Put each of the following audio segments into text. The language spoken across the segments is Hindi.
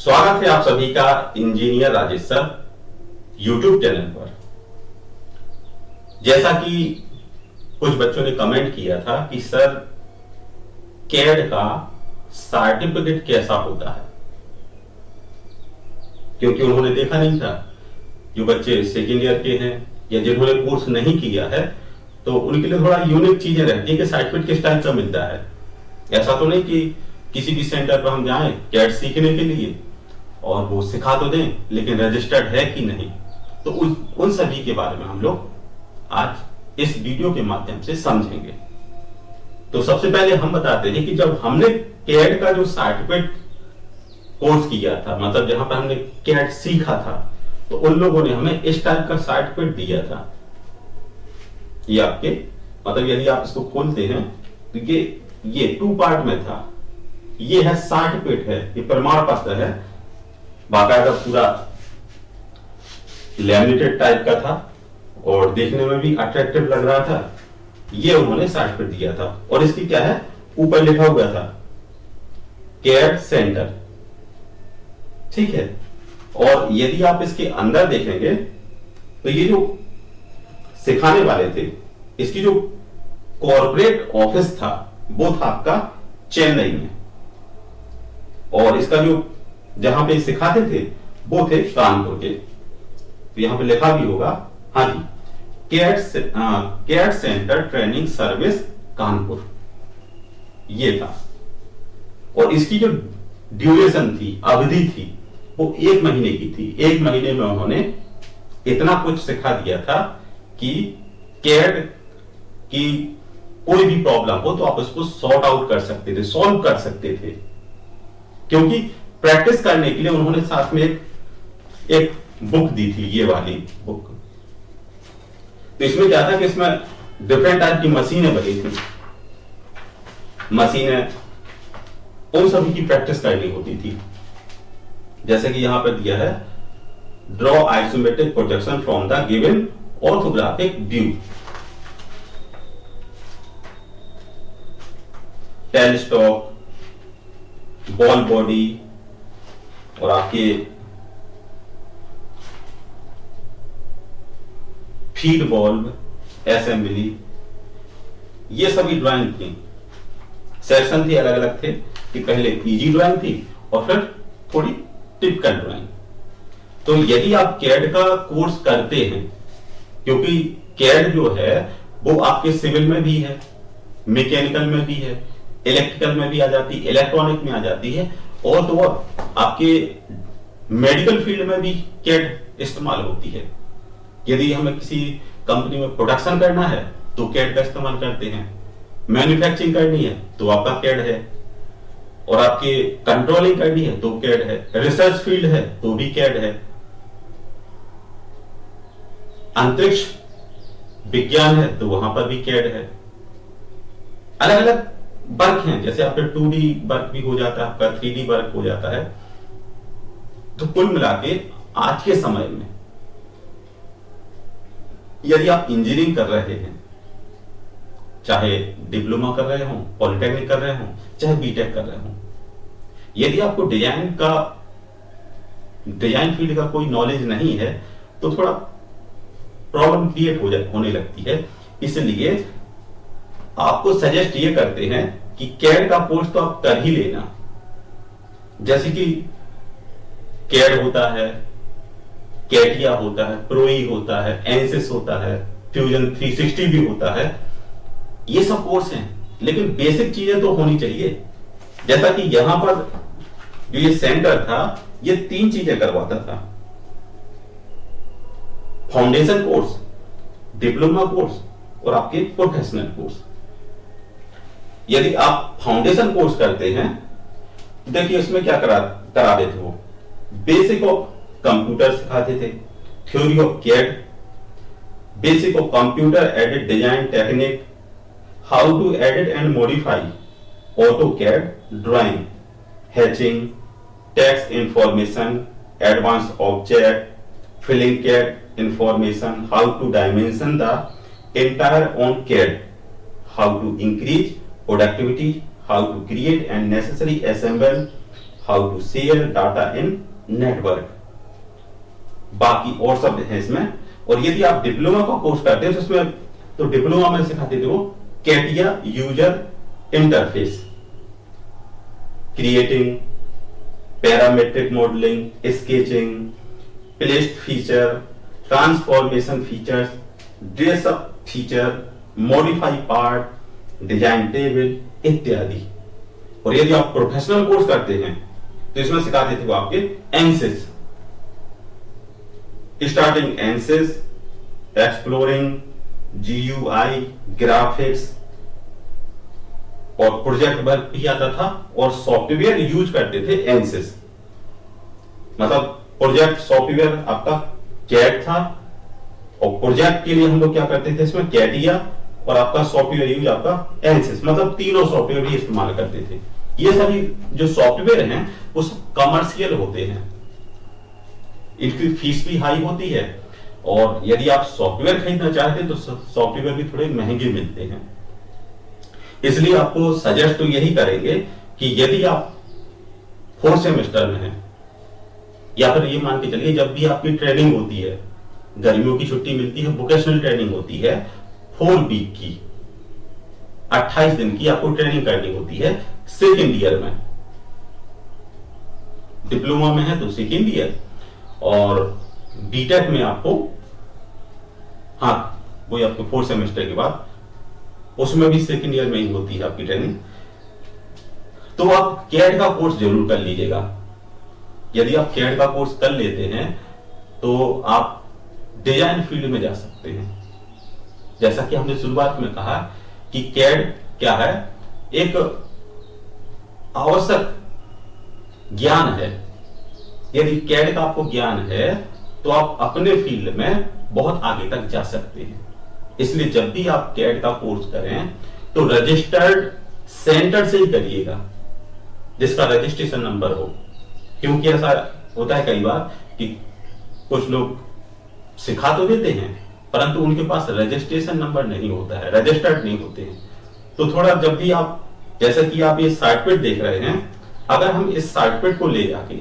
स्वागत है आप सभी का engineer Rajesh sir YouTube channel पर। जैसा कि कुछ बच्चों ने कमेंट किया था कि सर कैड का सर्टिफिकेट कैसा होता है, क्योंकि उन्होंने देखा नहीं था। जो बच्चे सेकेंड ईयर के हैं या जिन्होंने कोर्स नहीं किया है तो उनके लिए थोड़ा यूनिक चीजें रहती है कि सर्टिफिकेट किस टाइप का मिलता है। ऐसा तो नहीं कि किसी भी सेंटर पर हम जाएं कैड सीखने के लिए और वो सिखा तो दें लेकिन रजिस्टर्ड है कि नहीं। तो उन सभी के बारे में हम लोग आज इस वीडियो के माध्यम से समझेंगे। तो सबसे पहले हम बताते हैं कि जब हमने कैड का जो सर्टिफिकेट कोर्स किया था, मतलब जहां पर हमने कैड सीखा था, तो उन लोगों ने हमें इस टाइप का सर्टिफिकेट दिया था। ये आपके मतलब यदि आप इसको खोलते हैं तो ये 2 पार्ट में था। ये है सर्टिफिकेट, है ये प्रमाण पत्र है, बाकायदा पूरा लैमिनेटेड टाइप का था और देखने में भी अट्रैक्टिव लग रहा था। ये उन्होंने सर्टिफिकेट दिया था और इसकी क्या है, ऊपर लिखा हुआ था कैड सेंटर, ठीक है। और यदि आप इसके अंदर देखेंगे तो ये जो सिखाने वाले थे, इसकी जो कॉर्पोरेट ऑफिस था वो था आपका चेन्नई में, और इसका जो जहां पे सिखाते थे वो थे कानपुर के। तो यहां पे लिखा भी होगा, हाँ जी, CAD centre training service Kanpur, ये था। और इसकी जो ड्यूरेशन थी, अवधि थी, वो 1 महीने की थी। 1 महीने में उन्होंने इतना कुछ सिखा दिया था कि कैड की कोई भी प्रॉब्लम हो तो आप उसको सॉर्ट आउट कर सकते थे, सॉल्व कर सकते थे। क्योंकि प्रैक्टिस करने के लिए उन्होंने साथ में एक बुक दी थी, ये वाली बुक। तो इसमें क्या था कि इसमें डिफरेंट टाइप की मशीनें बनी थी, मशीनें उन सभी की प्रैक्टिस करनी होती थी। जैसे कि यहां पर दिया है, draw isometric projection from the given orthographic view, tell stock, ball body और आपके फीड बॉल्व, असेंबली, ये सभी ड्राइंग थी। सेक्शन थी, अलग अलग थे कि पहले इजी ड्राइंग थी और फिर थोड़ी टिपिकल ड्राइंग। तो यदि आप कैड का कोर्स करते हैं, क्योंकि कैड जो है वो आपके सिविल में भी है, मैकेनिकल में भी है, इलेक्ट्रिकल में भी आ जाती है, इलेक्ट्रॉनिक में आ जाती है, और तो और आपके मेडिकल फील्ड में भी कैड इस्तेमाल होती है। यदि हमें किसी कंपनी में प्रोडक्शन करना है तो कैड का इस्तेमाल करते हैं, मैन्युफैक्चरिंग करनी है तो आपका कैड है, और आपके कंट्रोलिंग करनी है तो कैड है, रिसर्च फील्ड है तो भी कैड है, अंतरिक्ष विज्ञान है तो वहां पर भी कैड है। अलग अलग वर्क हैं, जैसे आपका 2D वर्क भी हो जाता है, आपका 3D वर्क हो जाता है। तो कुल मिला के आज के समय में यदि आप इंजीनियरिंग कर रहे हैं, चाहे डिप्लोमा कर रहे हो, पॉलिटेक्निक कर रहे हो, चाहे बीटेक कर रहे हो, यदि आपको डिजाइन फील्ड का कोई नॉलेज नहीं है तो थोड़ा प्रॉब्लम क्रिएट होने लगती है। इसलिए आपको सजेस्ट ये करते हैं कि कैड का कोर्स तो आप कर ही लेना। जैसे कि कैड होता है, कैटिया होता है, प्रोई होता है, एनसिस होता है, फ्यूजन 360 भी होता है, ये सब कोर्स हैं, लेकिन बेसिक चीजें तो होनी चाहिए। जैसा कि यहां पर जो ये सेंटर था, ये 3 चीजें करवाता था, फाउंडेशन कोर्स, डिप्लोमा कोर्स और आपके प्रोफेशनल कोर्स। यदि आप फाउंडेशन कोर्स करते हैं, देखिए उसमें क्या करा देते हो, बेसिक ऑफ कंप्यूटर सिखाते थे, theory of CAD, basic of computer aided design technique, how to edit and modify AutoCAD drawing, hatching, text information, advance object, filling CAD information, how to dimension the entire on CAD, how to increase productivity, how to create and necessary assemble how to share data in network, बाकी और सब है इसमें। और यदि आप डिप्लोमा का कोर्स करते हैं तो इसमें तो डिप्लोमा में सिखाते थे वो CATIA user interface, creating, parametric modelling, sketching, placed feature, transformation features, dress up feature, modify part, design table इत्यादि। और यदि आप प्रोफेशनल कोर्स करते हैं तो इसमें सिखाते थे वो आपके एनसिस, स्टार्टिंग एनसिस, एक्सप्लोरिंग, जीयूआई, ग्राफिक्स, और प्रोजेक्ट वर्क भी आता था, और सॉफ्टवेयर यूज करते थे एनसिस। मतलब प्रोजेक्ट सॉफ्टवेयर आपका कैट था, और प्रोजेक्ट के लिए हम लोग क्या करते थे इसमें कैटिया, और आपका सॉफ्टवेयर यूज आपका एनसिस, मतलब तीनों सॉफ्टवेयर ही इस्तेमाल करते थे। ये सभी जो सॉफ्टवेयर हैं वो कमर्शियल होते हैं, इनकी फीस भी हाई होती है, और यदि आप सॉफ्टवेयर खरीदना चाहते हैं तो सॉफ्टवेयर भी थोड़े महंगे मिलते हैं। इसलिए आपको सजेस्ट तो यही करेंगे कि यदि आप 4 सेमेस्टर में हैं, या फिर ये मान के चलिए जब भी आपकी ट्रेनिंग होती है, गर्मियों की छुट्टी मिलती है, वोकेशनल ट्रेनिंग होती है 4 वीक की, 28 दिन की आपको ट्रेनिंग करनी होती है सेकेंड ईयर में। डिप्लोमा में है तो सेकेंड ईयर, और बीटेक में आपको, हाँ वो आपको 4 सेमेस्टर के बाद, उसमें भी सेकेंड ईयर में ही होती है आपकी ट्रेनिंग। तो आप कैड का कोर्स जरूर कर लीजिएगा। यदि आप कैड का कोर्स कर लेते हैं तो आप डिजाइन फील्ड में जा सकते हैं। जैसा कि हमने शुरुआत में कहा कि कैड क्या है, एक आवश्यक ज्ञान है। यदि कैड का आपको ज्ञान है तो आप अपने फील्ड में बहुत आगे तक जा सकते हैं। इसलिए जब भी आप कैड का कोर्स करें तो रजिस्टर्ड सेंटर से ही करिएगा जिसका रजिस्ट्रेशन नंबर हो, क्योंकि ऐसा होता है कई बार कि कुछ लोग सिखा तो देते हैं परंतु उनके पास रजिस्ट्रेशन नंबर नहीं होता है, रजिस्टर्ड नहीं होते हैं। तो थोड़ा जब भी आप, जैसे कि आप ये सर्टिफिकेट देख रहे हैं, अगर हम इस सर्टिफिकेट को ले जाके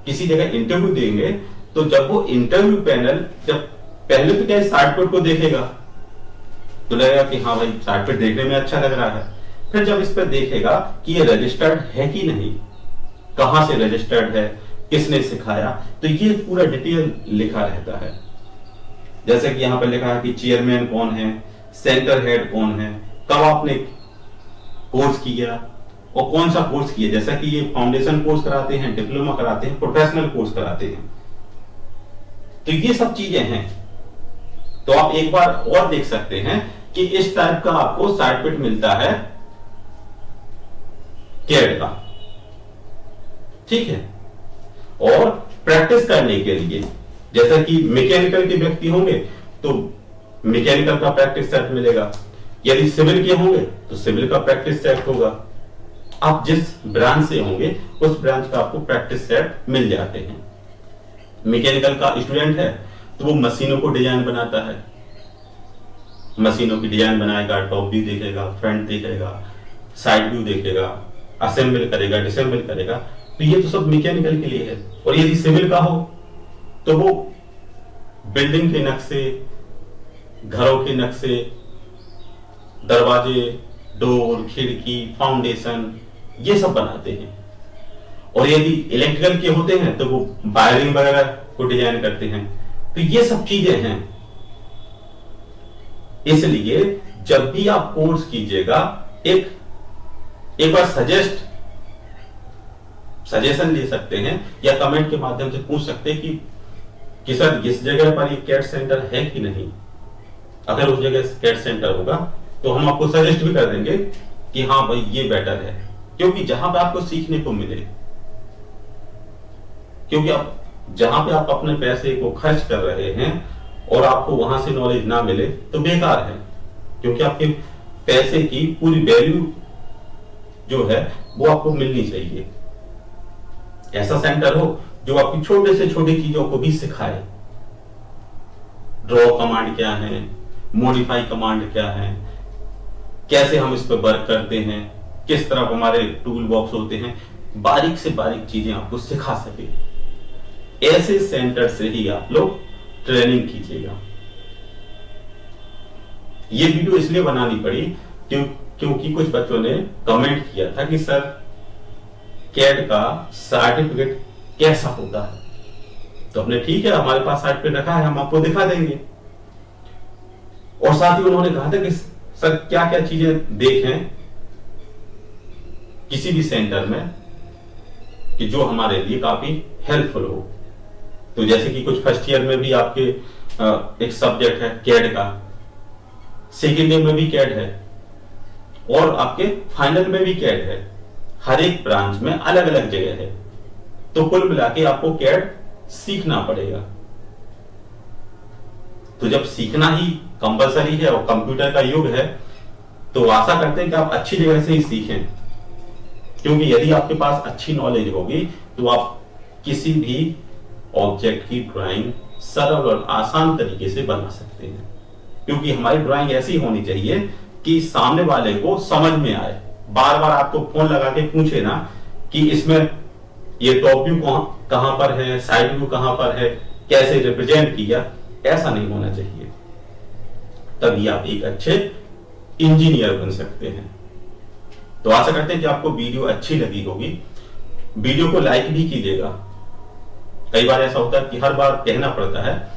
किसी जगह इंटरव्यू देंगे तो जब वो इंटरव्यू पैनल, जब पहले तो क्या इस सर्टिफिकेट को देखेगा तो लगेगा कि हाँ भाई सर्टिफिकेट देखने में अच्छा लग रहा है, फिर जब इस पर देखेगा कि ये रजिस्टर्ड है कि नहीं, कहां से रजिस्टर्ड है, किसने सिखाया, तो ये पूरा डिटेल लिखा रहता है। जैसे कि यहां पर लिखा है कि चेयरमैन कौन है, सेंटर हेड कौन है, कब आपने कोर्स किया और कौन सा कोर्स किया। जैसा कि ये फाउंडेशन कोर्स कराते हैं, डिप्लोमा कराते हैं, प्रोफेशनल कोर्स कराते हैं, तो ये सब चीजें हैं। तो आप एक बार और देख सकते हैं कि इस टाइप का आपको सर्टिफिकेट मिलता है कैड का, ठीक है। और प्रैक्टिस करने के लिए, जैसा कि मैकेनिकल के व्यक्ति होंगे तो मैकेनिकल का प्रैक्टिस सेट मिलेगा, यदि सिविल के होंगे तो सिविल का प्रैक्टिस सेट होगा। आप जिस ब्रांच से होंगे उस ब्रांच का आपको प्रैक्टिस सेट मिल जाते हैं। मैकेनिकल का स्टूडेंट है तो वो मशीनों को डिजाइन बनाता है, मशीनों की डिजाइन बनाएगा, टॉप व्यू देखेगा, फ्रंट देखेगा, साइड व्यू देखेगा, असेंबल करेगा, डिसेंबल करेगा, तो ये तो सब मैकेनिकल के लिए है। और यदि सिविल का हो तो वो बिल्डिंग के नक्शे, घरों के नक्शे, दरवाजे, डोर, खिड़की, फाउंडेशन, ये सब बनाते हैं। और यदि इलेक्ट्रिकल के होते हैं तो वो वायरिंग वगैरह को डिजाइन करते हैं। तो ये सब चीजें हैं। इसलिए जब भी आप कोर्स कीजिएगा, एक बार सजेशन ले सकते हैं या कमेंट के माध्यम से पूछ सकते हैं कि सर इस जगह पर ये कैट सेंटर है कि नहीं। अगर उस जगह कैट सेंटर होगा तो हम आपको सजेस्ट भी कर देंगे कि हाँ भाई ये बेटर है, क्योंकि जहां पे आपको सीखने को मिले, क्योंकि आप जहां पे आप अपने पैसे को खर्च कर रहे हैं और आपको वहां से नॉलेज ना मिले तो बेकार है, क्योंकि आपके पैसे की पूरी वैल्यू जो है वो आपको मिलनी चाहिए। ऐसा सेंटर हो जो आपकी छोटे से छोटी चीजों को भी सिखाए। ड्रॉ कमांड क्या है, मॉडिफाई कमांड क्या है, कैसे हम इस पर वर्क करते हैं, किस तरह हमारे टूल बॉक्स होते हैं, बारीक से बारीक चीजें आपको सिखा सके, ऐसे सेंटर से ही आप लोग ट्रेनिंग कीजिएगा। ये वीडियो इसलिए बनानी पड़ी क्योंकि कुछ बच्चों ने कमेंट किया था कि सर कैड का सर्टिफिकेट कैसा होता है, तो हमने ठीक है हमारे पास सर्टिफिकेट रखा है, हम आपको दिखा देंगे। और साथ ही उन्होंने कहा था कि सर क्या क्या चीजें देखें किसी भी सेंटर में कि जो हमारे लिए काफी हेल्पफुल हो। तो जैसे कि कुछ फर्स्ट ईयर में भी आपके एक सब्जेक्ट है कैड का, सेकेंड ईयर में भी कैड है और आपके फाइनल में भी कैड है। हर एक ब्रांच में अलग अलग जगह है, तो कुल मिला के आपको कैड सीखना पड़ेगा। तो जब सीखना ही कंपलसरी है और कंप्यूटर का युग है, तो आशा करते हैं कि आप अच्छी जगह से ही सीखें, क्योंकि यदि आपके पास अच्छी नॉलेज होगी तो आप किसी भी ऑब्जेक्ट की ड्राइंग सरल और आसान तरीके से बना सकते हैं। क्योंकि हमारी ड्राइंग ऐसी होनी चाहिए कि सामने वाले को समझ में आए। बार बार आपको फोन लगा के पूछे ना कि इसमें ये टॉप व्यू कहां पर है, साइड व्यू कहां पर है, कैसे रिप्रेजेंट किया, ऐसा नहीं होना चाहिए। तभी आप एक अच्छे इंजीनियर बन सकते हैं। तो आशा करते हैं कि आपको वीडियो अच्छी लगी होगी। वीडियो को लाइक भी कीजिएगा। कई बार ऐसा होता है कि हर बार कहना पड़ता है,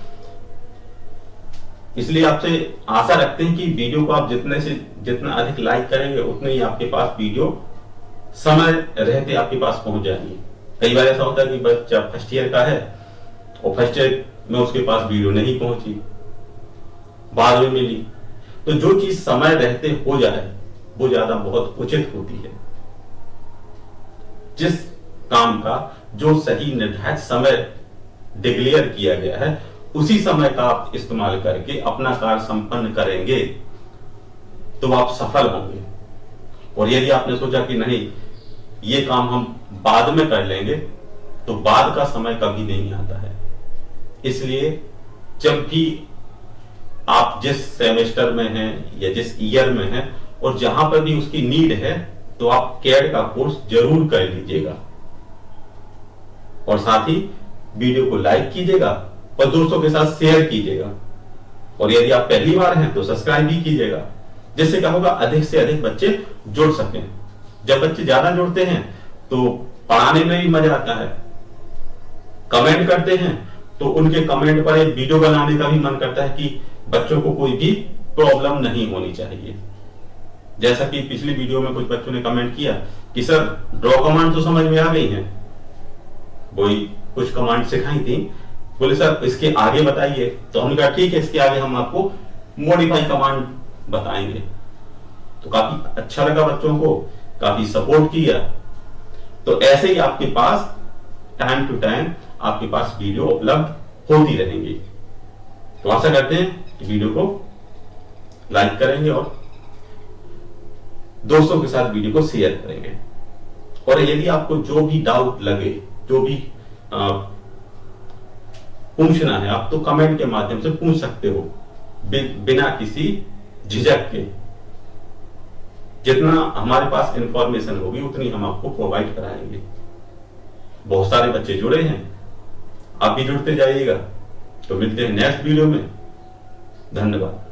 इसलिए आपसे आशा रखते हैं कि वीडियो को आप जितना अधिक लाइक करेंगे उतने ही आपके पास वीडियो समय रहते आपके पास पहुंच जाएगी। कई बार ऐसा होता है कि बच्चा फर्स्ट ईयर का है और फर्स्ट ईयर में उसके पास वीडियो नहीं पहुंची, बाद में मिली। तो जो चीज समय रहते हो जाए वो ज्यादा बहुत उचित होती है। जिस काम का जो सही निर्धारित समय डिक्लेयर किया गया है उसी समय का आप इस्तेमाल करके अपना कार्य संपन्न करेंगे तो आप सफल होंगे। और यदि आपने सोचा कि नहीं ये काम हम बाद में कर लेंगे, तो बाद का समय कभी नहीं आता है। इसलिए जब भी आप जिस सेमेस्टर में हैं या जिस ईयर में हैं और जहां पर भी उसकी नीड है, तो आप कैड का कोर्स जरूर कर लीजिएगा। और साथ ही वीडियो को लाइक कीजिएगा और दोस्तों के साथ शेयर कीजिएगा। और यदि आप पहली बार हैं तो सब्सक्राइब भी कीजिएगा, जिससे क्या होगा अधिक से अधिक बच्चे जुड़ सकें। जब बच्चे ज्यादा जुड़ते हैं तो पढ़ाने में भी मजा आता है। कमेंट करते हैं तो उनके कमेंट पर एक वीडियो बनाने का भी मन करता है कि बच्चों को कोई भी प्रॉब्लम नहीं होनी चाहिए। जैसा कि पिछली वीडियो में कुछ बच्चों ने कमेंट किया कि सर ड्रॉ कमांड तो समझ में आ गई है, वही कुछ कमांड सिखाई थी, बोले सर इसके आगे बताइए। तो हमने कहा ठीक है, इसके आगे हम आपको मॉडिफाई कमांड बताएंगे। तो काफी अच्छा लगा बच्चों को, काफी सपोर्ट किया। तो ऐसे ही आपके पास टाइम टू टाइम आपके पास वीडियो उपलब्ध होती रहेंगी। तो आशा करते हैं कि वीडियो को लाइक करेंगे और दोस्तों के साथ वीडियो को शेयर करेंगे। और यदि आपको जो भी डाउट लगे, जो भी पूछना है, आप तो कमेंट के माध्यम से पूछ सकते हो बिना किसी झिझक के। जितना हमारे पास इंफॉर्मेशन होगी उतनी हम आपको प्रोवाइड कराएंगे। बहुत सारे बच्चे जुड़े हैं, आप भी जुड़ते जाइएगा। तो मिलते हैं नेक्स्ट वीडियो में। धन्यवाद।